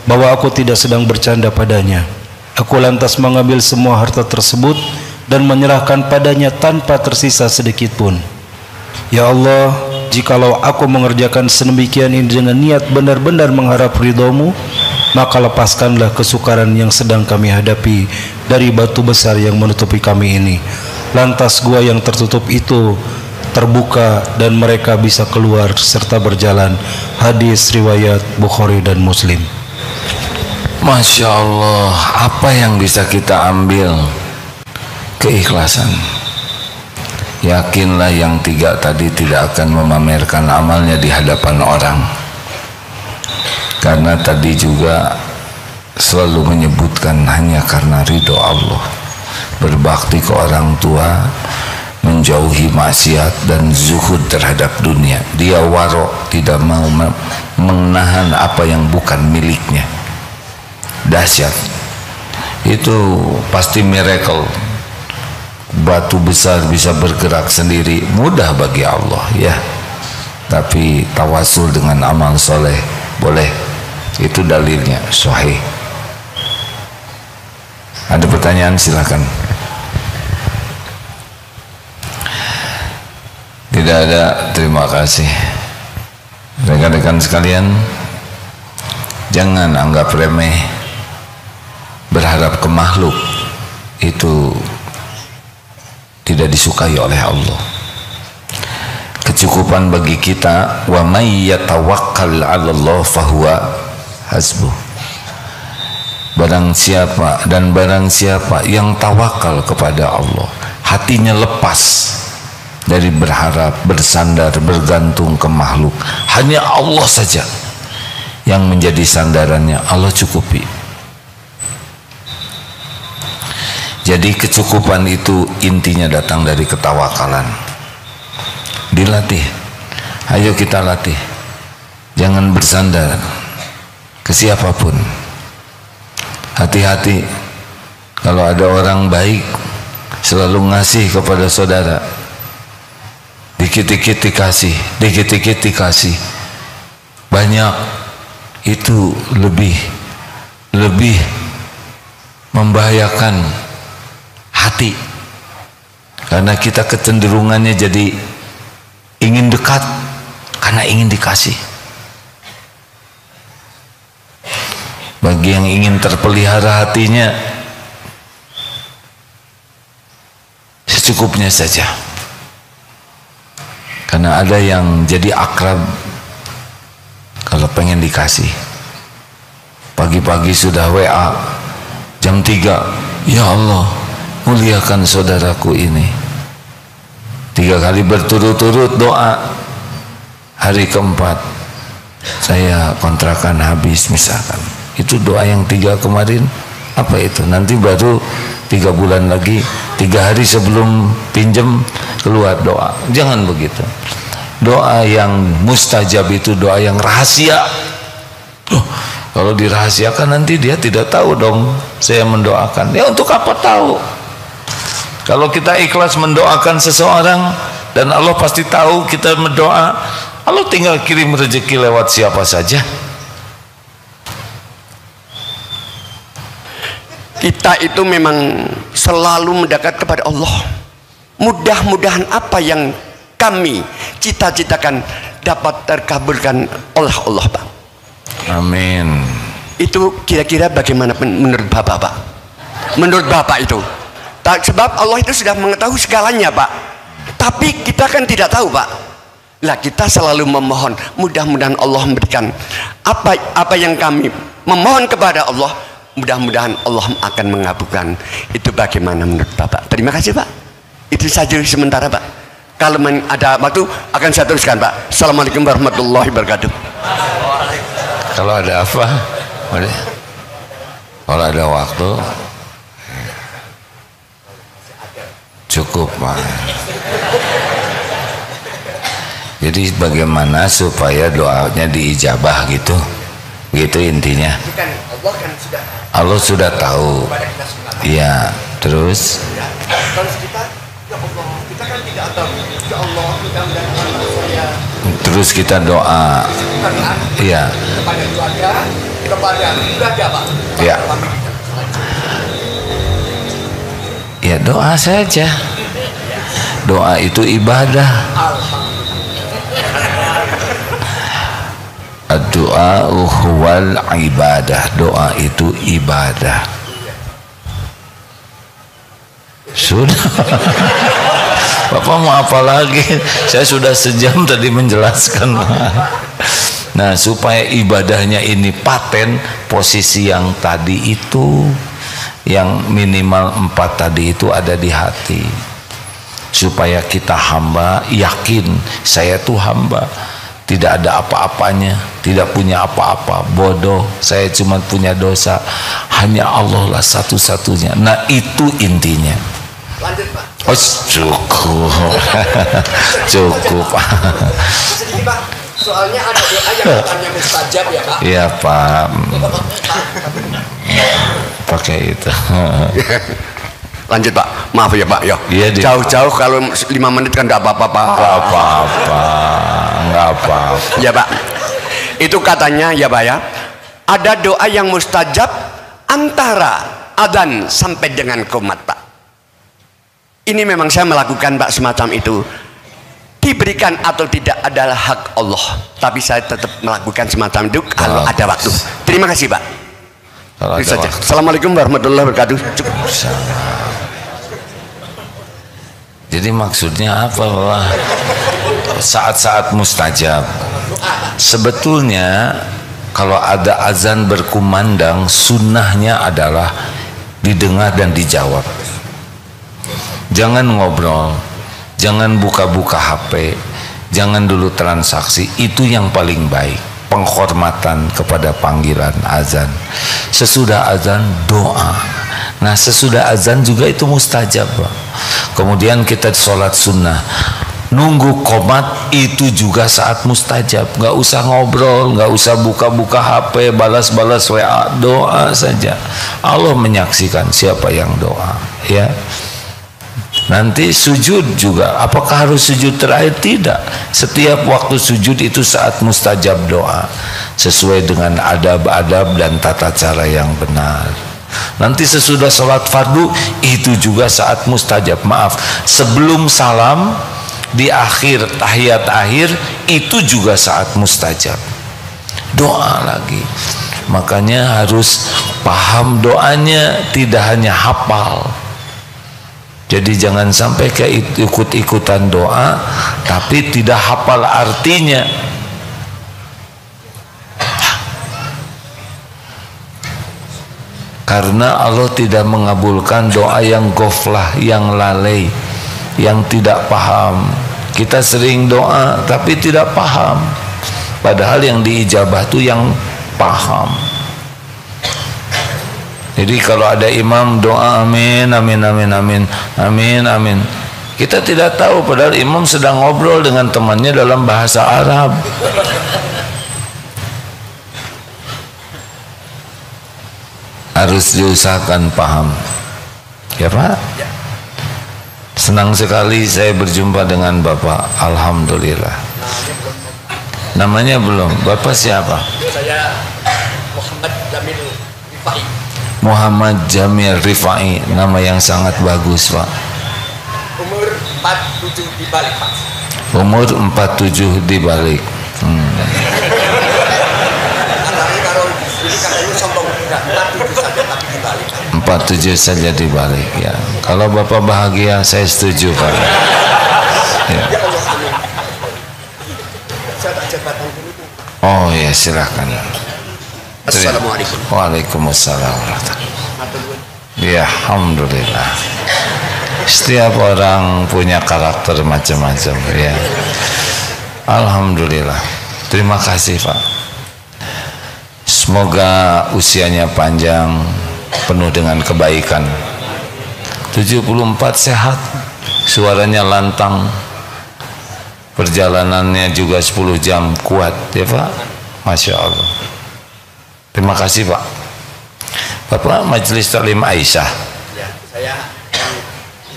bahwa aku tidak sedang bercanda padanya. Aku lantas mengambil semua harta tersebut dan menyerahkan padanya tanpa tersisa sedikit pun. Ya Allah, jikalau aku mengerjakan sedemikian ini dengan niat benar-benar mengharap ridhomu, maka lepaskanlah kesukaran yang sedang kami hadapi dari batu besar yang menutupi kami ini. Lantas gua yang tertutup itu terbuka dan mereka bisa keluar serta berjalan. Hadis riwayat Bukhari dan Muslim. Masya Allah, apa yang bisa kita ambil? Keikhlasan. Yakinlah yang tiga tadi tidak akan memamerkan amalnya di hadapan orang, karena tadi juga selalu menyebutkan hanya karena ridho Allah, berbakti ke orang tua, menjauhi maksiat dan zuhud terhadap dunia. Dia warok, tidak mau menahan apa yang bukan miliknya. Dahsyat. Itu pasti miracle. Batu besar bisa bergerak sendiri, mudah bagi Allah ya. Tapi tawasul dengan amal soleh boleh, itu dalilnya sahih. Ada pertanyaan silakan. Tidak ada, terima kasih. Rekan-rekan sekalian, jangan anggap remeh berharap ke makhluk, itu tidak disukai oleh Allah. Kecukupan bagi kita, wa may yatawakkal 'ala Allah fahuwa hasbuh. Barang siapa yang tawakal kepada Allah, hatinya lepas dari berharap, bersandar, bergantung ke makhluk. Hanya Allah saja yang menjadi sandarannya, Allah cukupi. Jadi kecukupan itu intinya datang dari ketawakalan. Dilatih. Ayo kita latih. Jangan bersandar ke siapapun. Hati-hati kalau ada orang baik selalu ngasih kepada saudara. Dikit-dikit dikasih, dikit-dikit dikasih. Banyak itu lebih membahayakan hati, karena kita kecenderungannya jadi ingin dekat karena ingin dikasih. Bagi yang ingin terpelihara hatinya, secukupnya saja, karena ada yang jadi akrab kalau pengen dikasih. Pagi-pagi sudah WA jam 3, ya Allah muliakan saudaraku ini. 3 kali berturut-turut doa. Hari keempat saya kontrakan habis misalkan. Itu doa yang 3 kemarin, apa itu? Nanti baru 3 bulan lagi, 3 hari sebelum pinjem keluar doa. Jangan begitu. Doa yang mustajab itu doa yang rahasia. Kalau dirahasiakan nanti dia tidak tahu dong saya mendoakan. Ya untuk apa tahu? Kalau kita ikhlas mendoakan seseorang dan Allah pasti tahu kita mendoa, Allah tinggal kirim rezeki lewat siapa saja. Kita itu memang selalu mendekat kepada Allah. Mudah-mudahan apa yang kami cita-citakan dapat terkabulkan oleh Allah, Pak. Amin. Itu kira-kira bagaimana menurut Bapak, Pak? Menurut Bapak itu? Sebab Allah itu sudah mengetahui segalanya, Pak. Tapi kita kan tidak tahu, Pak. Lah kita selalu memohon, mudah-mudahan Allah memberikan apa yang kami memohon kepada Allah, mudah-mudahan Allah akan mengabulkan. Itu bagaimana menurut Bapak? Terima kasih, Pak. Itu saja sementara, Pak. Kalau ada waktu akan saya teruskan, Pak. Assalamualaikum warahmatullahi wabarakatuh. Kalau ada apa? Kalau ada waktu cukup, Pak. Jadi bagaimana supaya doanya diijabah gitu? Gitu intinya. Allah sudah tahu. Iya, terus terus kita doa. Iya. Kepada keluarga, kepada Pak. Iya. Ya doa saja. Doa itu ibadah. Doa huwal ibadah. Doa itu ibadah. Sudah. Bapak mau apa lagi? Saya sudah sejam tadi menjelaskan. Nah, supaya ibadahnya ini paten, posisi yang tadi itu, yang minimal 4 tadi itu ada di hati. Supaya kita hamba, yakin saya tuh hamba, tidak ada apa-apanya, tidak punya apa-apa, bodoh, saya cuma punya dosa, hanya Allah lah satu-satunya. Nah, itu intinya. Lanjut, Pak. Oh, cukup. Cukup. Sedikit, Pak. Soalnya ada doa yang katanya mustajab ya, Pak. Iya, Pak. Pakai itu. Lanjut, Pak. Maaf ya, Pak. Yo. Iya, jauh-jauh kalau 5 menit kan enggak apa-apa, Pak. Enggak apa-apa. Enggak apa-apa. Ya, Pak. Itu katanya ya, Pak ya. Ada doa yang mustajab antara adzan sampai dengan qomat, Pak. Ini memang saya melakukan, Pak, semacam itu. Diberikan atau tidak adalah hak Allah, tapi saya tetap melakukan semacam itu kalau ada waktu. Terima kasih, Pak. Kalau ada waktu. Assalamualaikum warahmatullahi wabarakatuh. Cukup. Jadi maksudnya apa, Pak? Saat-saat mustajab. Sebetulnya kalau ada azan berkumandang, sunnahnya adalah didengar dan dijawab. Jangan ngobrol, jangan buka-buka HP, jangan dulu transaksi. Itu yang paling baik, penghormatan kepada panggilan azan. Sesudah azan doa. Nah, sesudah azan juga itu mustajab, Pak. Kemudian kita sholat sunnah, nunggu qomat, itu juga saat mustajab. Nggak usah ngobrol, nggak usah buka-buka HP, balas-balas WA, doa saja. Allah menyaksikan siapa yang doa, ya. Nanti sujud juga, apakah harus sujud terakhir? Tidak. Setiap waktu sujud itu saat mustajab doa, sesuai dengan adab-adab dan tata cara yang benar. Nanti sesudah sholat fardu itu juga saat mustajab. Maaf, sebelum salam, di akhir tahiyat akhir itu juga saat mustajab. Doa lagi. Makanya harus paham doanya, tidak hanya hafal. Jadi jangan sampai kayak ikut-ikutan doa tapi tidak hafal artinya. Karena Allah tidak mengabulkan doa yang ghaflah, yang lalai, yang tidak paham. Kita sering doa tapi tidak paham, padahal yang diijabah itu yang paham. Jadi kalau ada imam doa amin amin amin amin amin amin, kita tidak tahu padahal imam sedang ngobrol dengan temannya dalam bahasa Arab. Harus diusahakan paham, ya Pak. Senang sekali saya berjumpa dengan Bapak. Alhamdulillah. Namanya belum. Bapak siapa? Saya Muhammad Jamil Rifai. Muhammad Jamil Rifai, nama yang sangat bagus, Pak. Umur 47 di balik, Pak. Umur 47 di balik. Kalau ini katanya sombong, enggak 47 saja tapi di balik. 47 saja di balik, ya. Kalau Bapak bahagia, saya setuju, Pak. Ya. Ya Allah, amin. Saya tak jabatan dulu. Oh ya, silakan. Assalamualaikum. Waalaikumsalam. Ya, alhamdulillah. Setiap orang punya karakter macam-macam, ya. Alhamdulillah. Terima kasih, Pak. Semoga usianya panjang, penuh dengan kebaikan. 74 sehat, suaranya lantang, perjalanannya juga 10 jam kuat, ya Pak. Masya Allah. Terima kasih, Pak. Bapak Majelis Taklim Aisyah. Ya, saya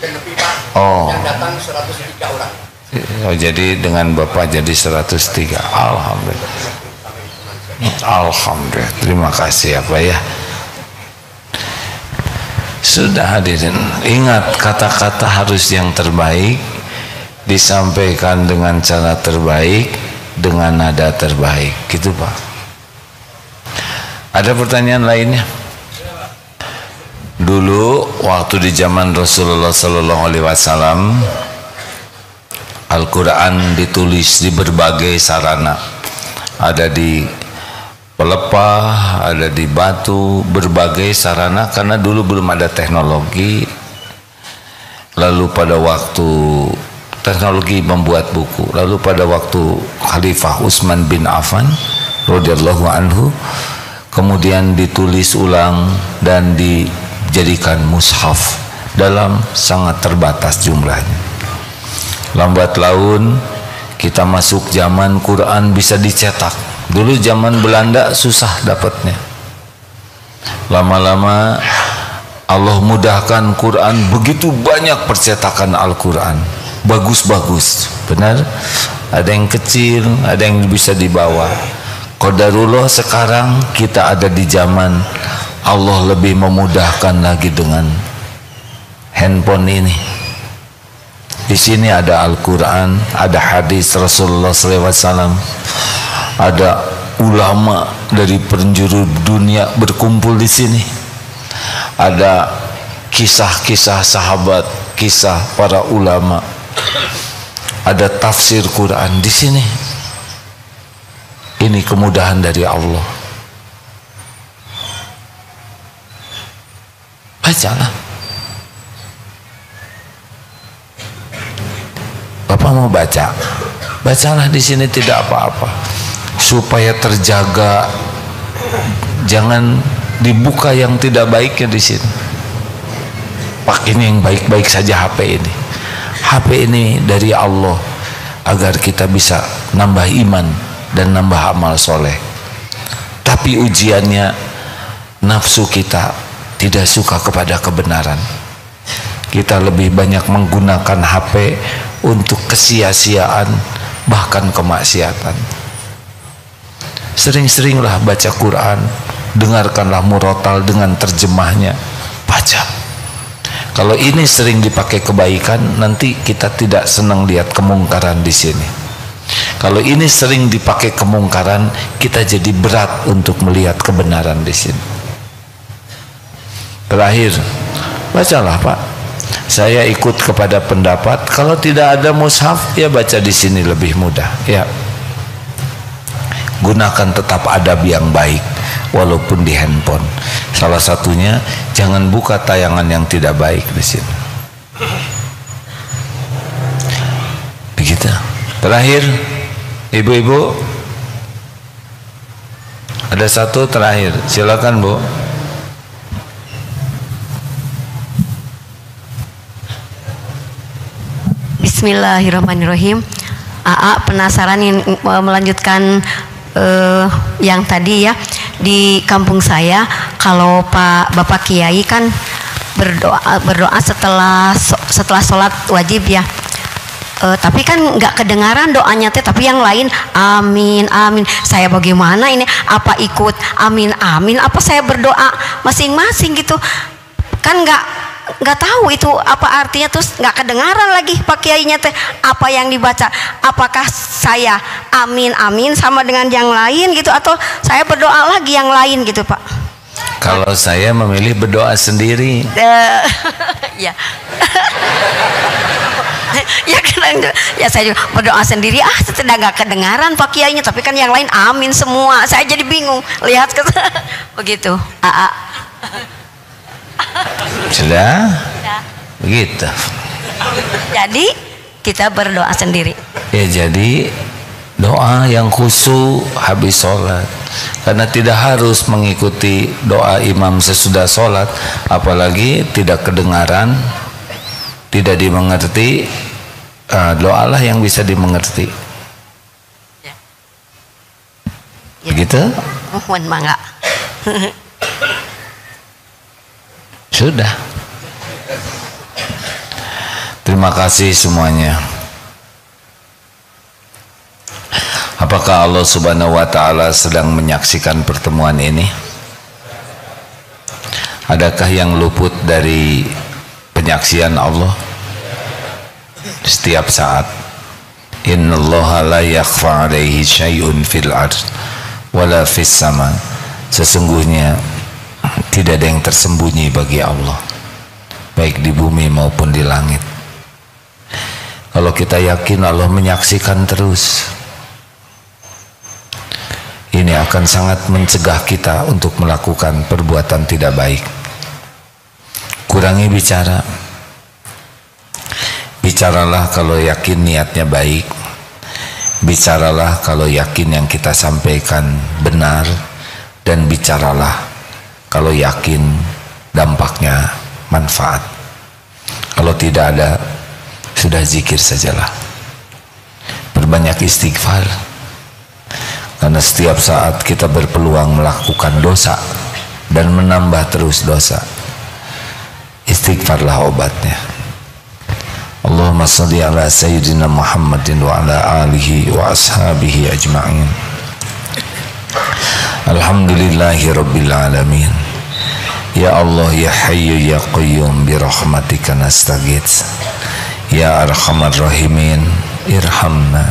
yang lebih, Pak. Oh. Yang datang 103 orang. Oh, jadi dengan Bapak jadi 103. Alhamdulillah. Alhamdulillah. Terima kasih ya Pak ya. Sudah hadirin, ingat kata-kata harus yang terbaik, disampaikan dengan cara terbaik, dengan nada terbaik, gitu Pak. Ada pertanyaan lainnya? Dulu waktu di zaman Rasulullah Sallallahu Alaihi Wasallam, Al-Quran ditulis di berbagai sarana, ada di pelepah, ada di batu, berbagai sarana, karena dulu belum ada teknologi. Lalu pada waktu teknologi membuat buku, lalu pada waktu Khalifah Utsman bin Affan radhiyallahu anhu, kemudian ditulis ulang dan dijadikan mushaf dalam sangat terbatas jumlahnya. Lambat laun kita masuk zaman Quran bisa dicetak. Dulu zaman Belanda susah dapatnya. Lama-lama Allah mudahkan Quran, begitu banyak percetakan Al-Quran, bagus-bagus, benar. Ada yang kecil, ada yang bisa dibawa. Qadarullah sekarang kita ada di zaman Allah lebih memudahkan lagi dengan handphone ini. Di sini ada Al-Quran, ada hadis Rasulullah SAW, ada ulama dari penjuru dunia berkumpul di sini, ada kisah-kisah sahabat, kisah para ulama, ada tafsir Quran di sini. Ini kemudahan dari Allah. Bacalah. Bapak mau baca, bacalah di sini, tidak apa-apa, supaya terjaga, jangan dibuka yang tidak baiknya di sini. Pak, ini yang baik-baik saja HP ini. HP ini dari Allah agar kita bisa nambah iman dan nambah amal soleh. Tapi ujiannya nafsu kita tidak suka kepada kebenaran. Kita lebih banyak menggunakan HP untuk kesia-siaan, bahkan kemaksiatan. Sering-seringlah baca Quran, dengarkanlah murotal dengan terjemahnya, baca. Kalau ini sering dipakai kebaikan, nanti kita tidak senang lihat kemungkaran di sini. Kalau ini sering dipakai kemungkaran, kita jadi berat untuk melihat kebenaran di sini. Terakhir, bacalah Pak. Saya ikut kepada pendapat kalau tidak ada mushaf, ya baca di sini lebih mudah. Ya, gunakan tetap adab yang baik walaupun di handphone. Salah satunya jangan buka tayangan yang tidak baik di sini. Begitu. Terakhir, ibu-ibu, ada satu terakhir, silakan Bu. Bismillahirrahmanirrahim. AA penasaran melanjutkan yang tadi ya, di kampung saya kalau Bapak Kiai kan berdoa setelah sholat wajib ya. Tapi kan nggak kedengaran doanya teh, tapi yang lain amin amin. Saya bagaimana ini? Apa ikut amin amin? Apa saya berdoa masing-masing gitu? Kan nggak tahu itu apa artinya, terus nggak kedengaran lagi Pak Kiainya teh apa yang dibaca. Apakah saya amin amin sama dengan yang lain gitu, atau saya berdoa lagi yang lain gitu Pak? Kalau saya memilih berdoa sendiri. Ya. Ya saya juga berdoa sendiri. Sudah nggak kedengaran Pak Kiainya, tapi kan yang lain amin semua. Saya jadi bingung lihat ke begitu. Sudah? Begitu. Jadi kita berdoa sendiri. Ya, jadi doa yang khusyuk habis sholat, karena tidak harus mengikuti doa imam sesudah sholat, apalagi tidak kedengaran, tidak dimengerti. Doalah yang bisa dimengerti. Ya. Begitu? Mohon mangga. Sudah. Terima kasih semuanya. Apakah Allah Subhanahu wa Ta'ala sedang menyaksikan pertemuan ini? Adakah yang luput dari penyaksian Allah? Setiap saat. Innallaha la yakhfa 'alaihi syai'un fil ardh wala fis sama. Sesungguhnya Tidak ada yang tersembunyi bagi Allah, baik di bumi maupun di langit. Kalau kita yakin Allah menyaksikan terus, ini akan sangat mencegah kita untuk melakukan perbuatan tidak baik. Kurangi bicara. Bicaralah kalau yakin niatnya baik. Bicaralah kalau yakin yang kita sampaikan benar. Dan bicaralah kalau yakin dampaknya manfaat. Kalau tidak ada, sudah zikir sajalah. Berbanyak istighfar. Karena setiap saat kita berpeluang melakukan dosa dan menambah terus dosa. Istighfarlah obatnya. Allahumma salli ala sayyidina Muhammadin wa ala alihi wa ashabihi ajma'in. Alhamdulillahi rabbil alamin. Ya Allah ya Hayyu ya Qayyum bi rahmatika nastaghits. Ya arhamar rahimin irhamna.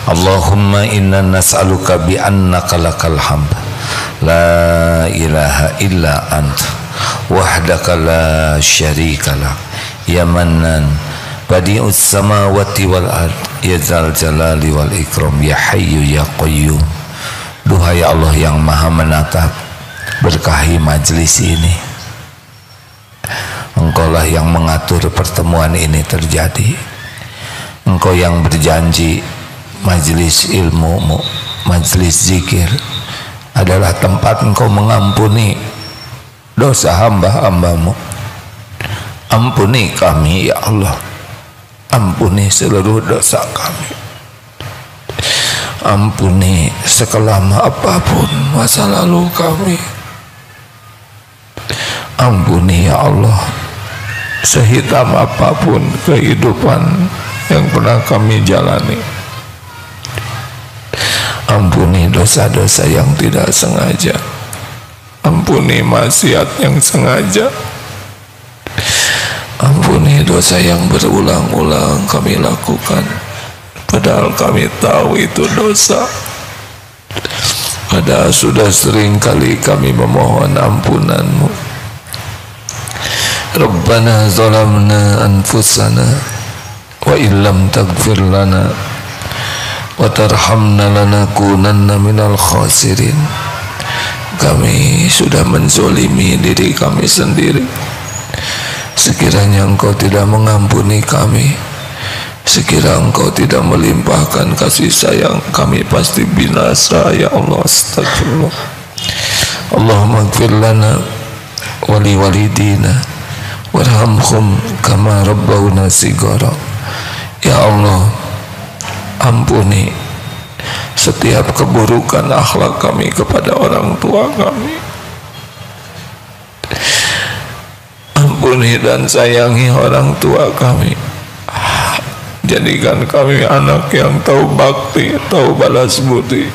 Allahumma inna nas'aluka bi annaka lakal hamd la ilaha illa ant wahdaka la syarika lak ya mannan badi'us samawati wal ard ya zal jalali wal ikram ya hayyu ya qayyum. Duhai Allah yang maha menatap, berkahi majlis ini. Engkaulah yang mengatur pertemuan ini terjadi. Engkau yang berjanji majlis ilmu, majlis zikir adalah tempat engkau mengampuni dosa hamba-hambamu. Ampuni kami ya Allah, ampuni seluruh dosa kami, ampuni sekelam apapun masa lalu kami, ampuni ya Allah sehitam apapun kehidupan yang pernah kami jalani. Ampuni dosa-dosa yang tidak sengaja, ampuni maksiat yang sengaja, ampuni dosa yang berulang-ulang kami lakukan padahal kami tahu itu dosa, padahal sudah sering kali kami memohon ampunan-Mu. Rabbana zalamna anfusana wa illam taghfir lana wa tarhamna lanakunanna minal khasirin. Kami sudah menzolimi diri kami sendiri. Sekiranya Engkau tidak mengampuni kami, sekiranya Engkau tidak melimpahkan kasih sayang, kami pasti binasa ya Allah. Astagfirullah. Allahumma ighfir lana wa li walidina warhamhum kama rabbawna shighara. Ya Allah, ampuni setiap keburukan akhlak kami kepada orang tua kami. Ampuni dan sayangi orang tua kami. Jadikan kami anak yang tahu bakti, tahu balas budi.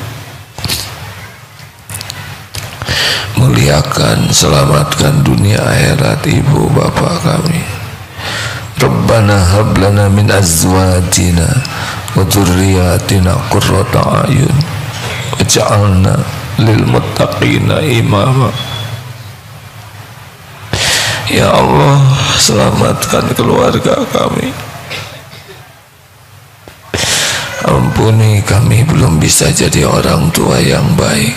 Muliakan, selamatkan dunia akhirat ibu bapak kami. Rabbana hab lana min azwajina wa dzurriyyatina qurrata a'yun waj'alna lil muttaqina imama. Ya Allah, selamatkan keluarga kami. Ampuni kami belum bisa jadi orang tua yang baik.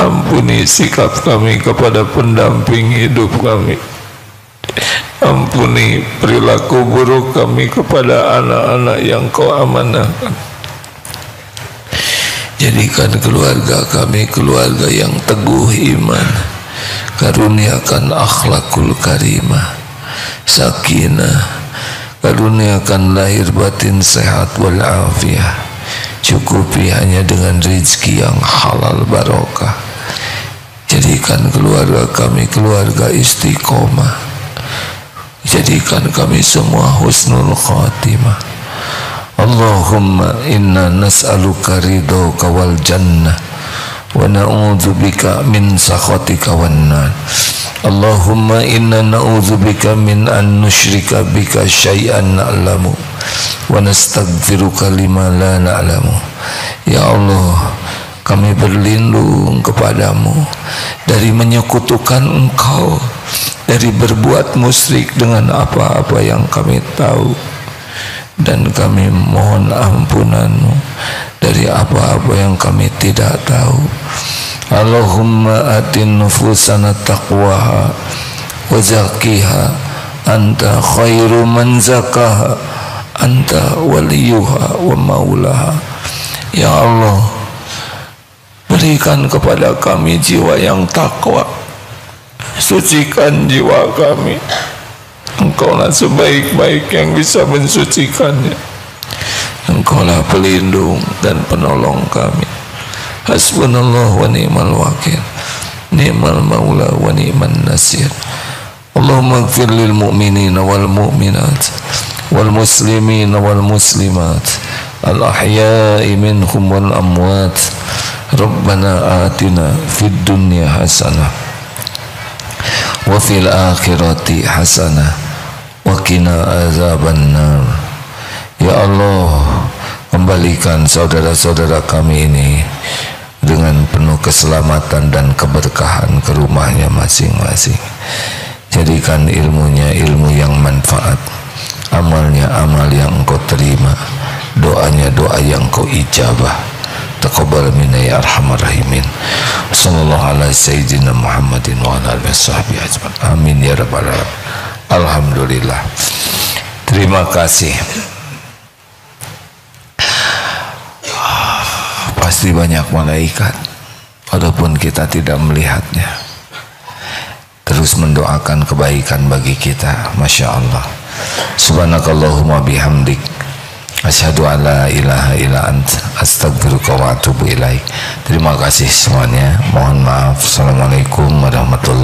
Ampuni sikap kami kepada pendamping hidup kami. Ampuni perilaku buruk kami kepada anak-anak yang Kau amanahkan. Jadikan keluarga kami keluarga yang teguh iman. Karuniakan akhlakul karimah, sakinah. Karuniakan lahir batin sehat walafiat. Cukupi hanya dengan rezeki yang halal barokah. Jadikan keluarga kami keluarga istiqomah. Jadikan kami semua husnul khatimah. Allahumma inna nas'aluka ridhoka wal jannah wa na'udzubika min sakhatika wan nar. Allahumma inna na'udzubika min an nusyrika bika syai'an na'lamu wa nastaghfiruka lima la na'lamu. Ya Allah, kami berlindung kepadamu dari menyekutukan Engkau, dari berbuat musyrik dengan apa-apa yang kami tahu, dan kami mohon ampunanmu dari apa-apa yang kami tidak tahu. Allahumma atin nufusana taqwaha wa zakkiha anta khairu man zakaha anta waliyuha wa maulaha. Ya Allah, berikan kepada kami jiwa yang takwa, sucikan jiwa kami. Engkaulah sebaik-baik yang bisa mensucikannya. Engkaulah pelindung dan penolong kami. Hasbunallah wa ni'mal wakil, ni'mal maula wa ni'man nasir. Allahumma ighfir lil mu'minina wal mu'minat wal muslimina wal muslimat al ahya'i minhum wal amwat. Rabbana atina fid dunya hasanah wa fil akhirati hasanah wa qina azabannar. Ya Allah, kembalikan saudara-saudara kami ini dengan penuh keselamatan dan keberkahan ke rumahnya masing-masing. Jadikan ilmunya ilmu yang manfaat, amalnya amal yang Engkau terima, doanya doa yang Engkau ijabah. Taqabbal minna ya arhamar rahimin. Sallallahu ala sayyidina Muhammadin wa ala alihi washabbihi ajmain. Amin ya rabbal alamin. Alhamdulillah. Terima kasih. Pasti banyak malaikat walaupun kita tidak melihatnya, terus mendoakan kebaikan bagi kita. Masya Allah. Subhanakallahumma bihamdik, asyhadu an la ilaha illa anta, astaghfiruka wa atubu ilaik. Terima kasih semuanya. Mohon maaf. Assalamualaikum warahmatullahi wabarakatuh.